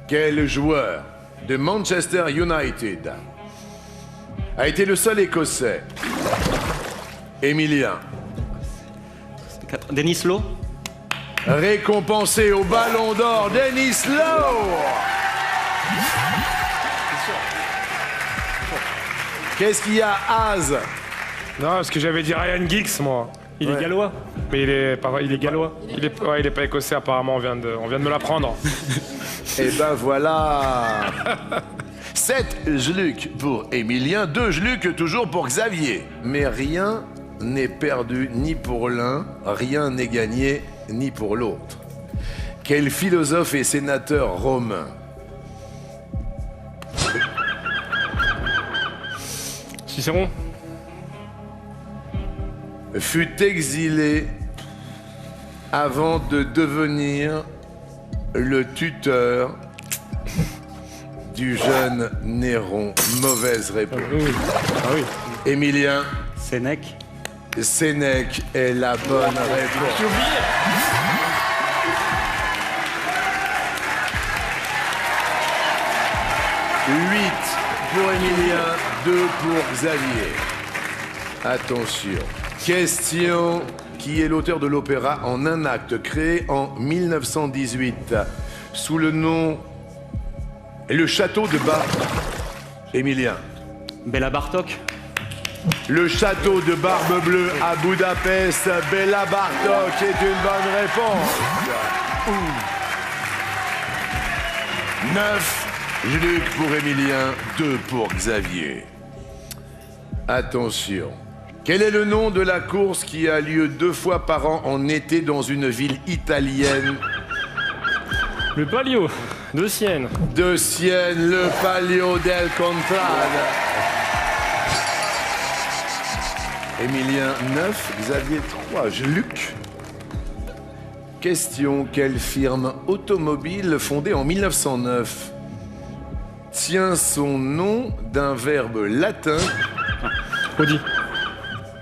Quel joueur de Manchester United a été le seul Écossais? Emilien. Denis Law. Récompensé au Ballon d'Or, Denis Law. Qu'est-ce qu'il y a, Az? Non, parce que j'avais dit Ryan Giggs, moi. Il est gallois. Mais il est gallois. Il est pas écossais, apparemment, on vient de me l'apprendre. Eh ben voilà. 7 Jluck pour Emilien, 2 Jluck toujours pour Xavier. Mais rien n'est perdu ni pour l'un, rien n'est gagné ni pour l'autre. Quel philosophe et sénateur romain Cicéron. fut exilé avant de devenir le tuteur du jeune Néron? Mauvaise réponse. Ah oui. Emilien. Sénèque. Sénèque est la bonne réponse. J'ai oublié. Huit pour Emilien, 2 pour Xavier. Attention. Question: qui est l'auteur de l'opéra En un acte, créé en 1918 sous le nom Le Château de Bar... Emilien. Béla Bartok. Le Château de Barbe Bleue à Budapest. Béla Bartok est une bonne réponse. 9 Jluck pour Emilien, 2 pour Xavier. Attention. Quel est le nom de la course qui a lieu 2 fois par an en été dans une ville italienne? Le Palio de Sienne. De Sienne, le Palio del Contrade. Emilien 9, Xavier 3, Jluck. Question: quelle firme automobile fondée en 1909 tient son nom d'un verbe latin? Audi.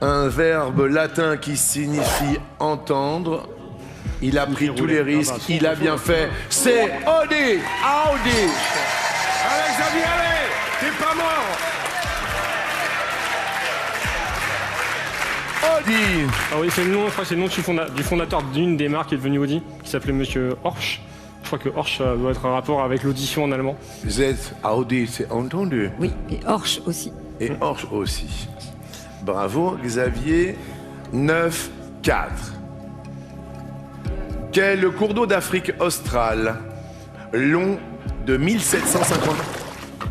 Un verbe latin qui signifie entendre. Il a pris tous les risques, il a bien fait. C'est Audi! Audi! Allez Xavier, allez! T'es pas mort! Audi! Ah oui, c'est le nom, je crois que c'est le nom du fondateur d'une des marques qui est devenue Audi, qui s'appelait Monsieur Horsch. Je crois que Horsch doit être un rapport avec l'audition en allemand. Vous êtes Audi, c'est entendu. Oui, et Horsch aussi. Et Horsch aussi. Bravo, Xavier. 9-4. Quel est le cours d'eau d'Afrique australe, long de 1750...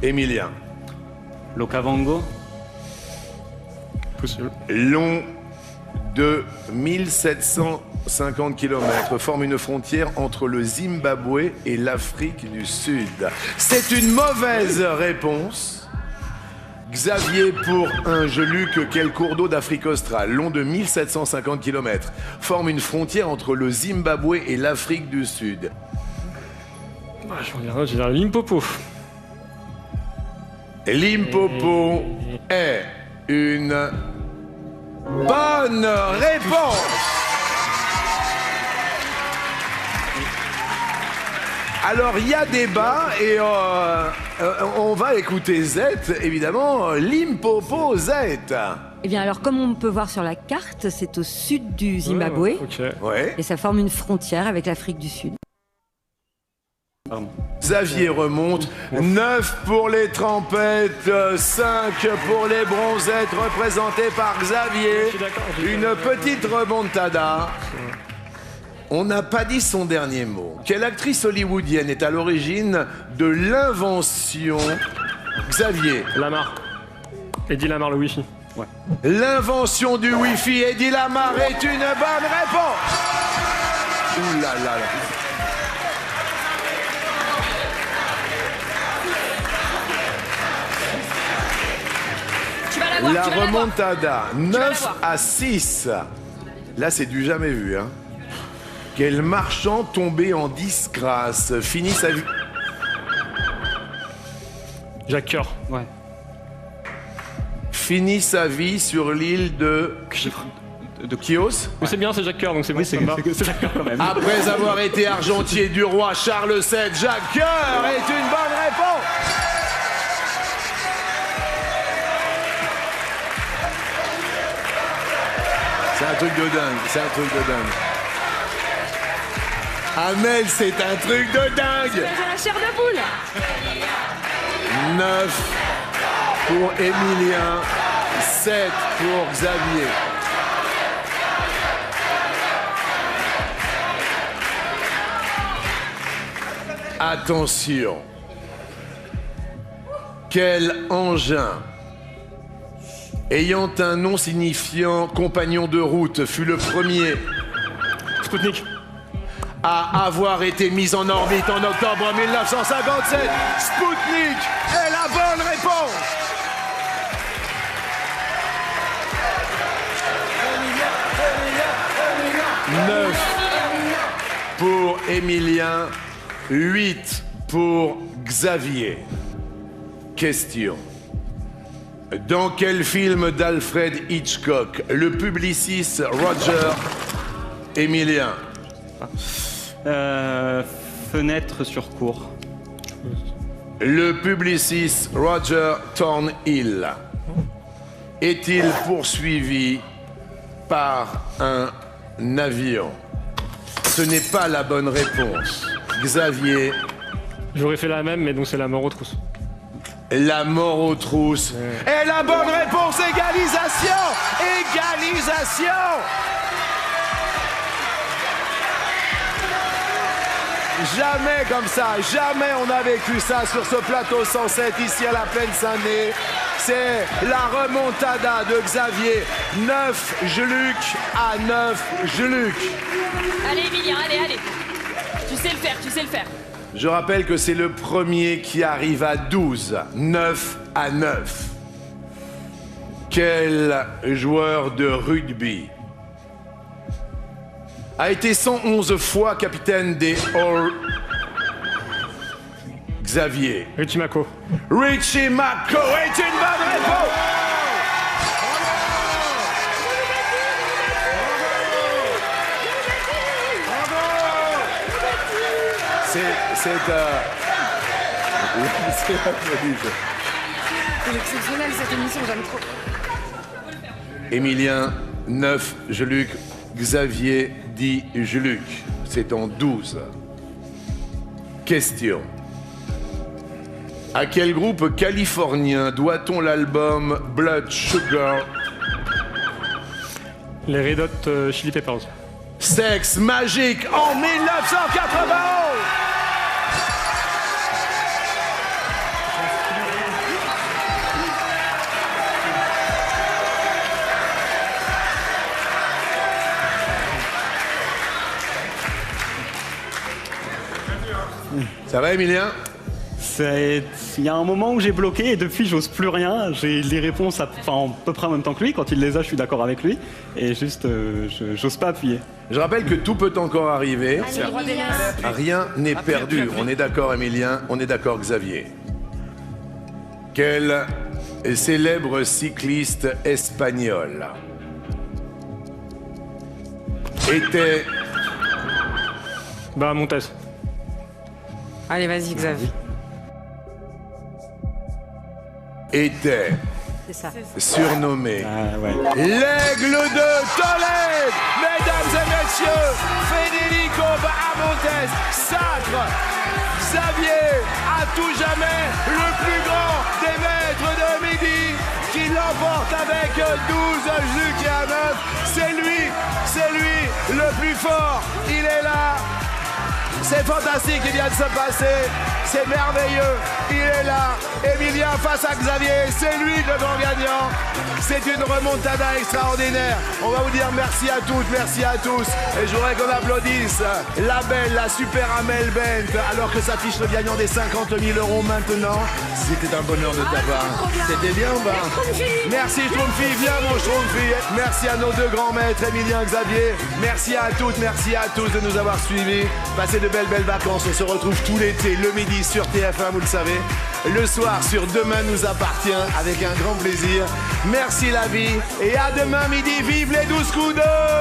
Emilien. L'Okavango. Possible. Long de 1750 km, forme une frontière entre le Zimbabwe et l'Afrique du Sud. C'est une mauvaise réponse. Xavier pour un Jluck. Quel cours d'eau d'Afrique australe, long de 1750 km, forme une frontière entre le Zimbabwe et l'Afrique du Sud? Ah, je vais dire Limpopo. Limpopo est une bonne réponse. Alors, il y a débat et on va écouter Z, évidemment. Limpopo, Z. Eh bien alors, comme on peut voir sur la carte, c'est au sud du Zimbabwe. Ok. Ouais. Et ça forme une frontière avec l'Afrique du Sud. Pardon. Xavier remonte. 9 pour les trempettes, 5 pour les bronzettes, représentées par Xavier. Je suis d'accord, Une petite remontada. On n'a pas dit son dernier mot. Quelle actrice hollywoodienne est à l'origine de l'invention... Xavier. Lamar. Eddie Lamar, le Wi-Fi. Ouais. L'invention du Wi-Fi, Eddie Lamar est une bonne réponse. Ouh là là là. La remontada, 9-6. Là, c'est du jamais vu, hein. Quel marchand tombé en disgrâce finit sa vie... Jacques Coeur. Ouais. Finit sa vie sur l'île de... Chypre. de Chios. Mais c'est bien, c'est Jacques Coeur, donc c'est bon. Oui, ça me va. c'est Jacques Coeur quand même. Après avoir été argentier du roi Charles VII, Jacques Coeur est une bonne réponse. C'est un truc de dingue, c'est un truc de dingue. Amel, c'est un truc de dingue. J'ai la chair de poule. 9 pour Émilien, 7 pour Xavier. Attention. Quel engin ayant un nom signifiant compagnon de route fut le premier Spoutnik. à avoir été mis en orbite en octobre 1957? Spoutnik est la bonne réponse. Neuf pour Émilien, 8 pour Xavier. Question. Dans quel film d'Alfred Hitchcock le publiciste Roger Émilien? Fenêtre sur cour. Le publiciste Roger Thornhill est-il poursuivi par un avion? Ce n'est pas la bonne réponse. Xavier, J'aurais fait la même, mais donc c'est la mort aux trousses. la mort aux trousses. Et la bonne réponse, égalisation! Égalisation! Jamais comme ça, jamais on a vécu ça sur ce plateau 107 ici à la Plaine Saint-Denis. C'est la remontada de Xavier. 9 Jeluc à 9 Jeluc. Allez, Emilien, allez, allez. Tu sais le faire, tu sais le faire. Je rappelle que c'est le premier qui arrive à 12. 9 à 9. Quel joueur de rugby a été 111 fois capitaine des All... Xavier. Richie Mako. Richie Mako est une bonne réponse. C'est exceptionnel cette émission, j'aime trop. Émilien, 9 Jeluc. Xavier, 10 Jeluc. C'est en 12. Question. À quel groupe californien doit-on l'album Blood Sugar? Les Red Hot Chili Peppers. Sexe magique en 1991. Ça va, Emilien? Il y a un moment où j'ai bloqué et depuis j'ose plus rien. J'ai les réponses à peu près en même temps que lui. Quand il les a, je suis d'accord avec lui. Et juste, j'ose pas appuyer. Je rappelle que tout peut encore arriver. Allez, Rien n'est perdu. On est d'accord, Emilien. On est d'accord, Xavier. Quel célèbre cycliste espagnol était... Bah, Montez. Allez, vas-y, Xavier. était C'est ça. surnommé Ah ouais. l'aigle de Tolède. Mesdames et messieurs, Federico Bahamontes sacre Xavier à tout jamais le plus grand des maîtres de midi qui l'emporte avec 12 Jules à 9. C'est lui le plus fort. Il est là. C'est fantastique qui vient de se passer. C'est merveilleux. Il est là. Emilien face à Xavier. C'est lui le grand gagnant. C'est une remontada extraordinaire. On va vous dire merci à toutes, merci à tous. Et je voudrais qu'on applaudisse la belle, la super Amel Bent, alors que s'affiche le gagnant des 50 000 € maintenant. C'était un bonheur de t'avoir. C'était bien ou pas? Merci Schtroumpfi. Viens mon Schtroumpfi. Merci à nos deux grands maîtres, Emilien et Xavier. Merci à toutes, merci à tous de nous avoir suivis. Passez de belles vacances. On se retrouve tout l'été, le midi sur TF1, vous le savez. Le soir sur Demain nous appartient, avec un grand plaisir. Merci la vie et à demain midi. Vive les 12 coups de...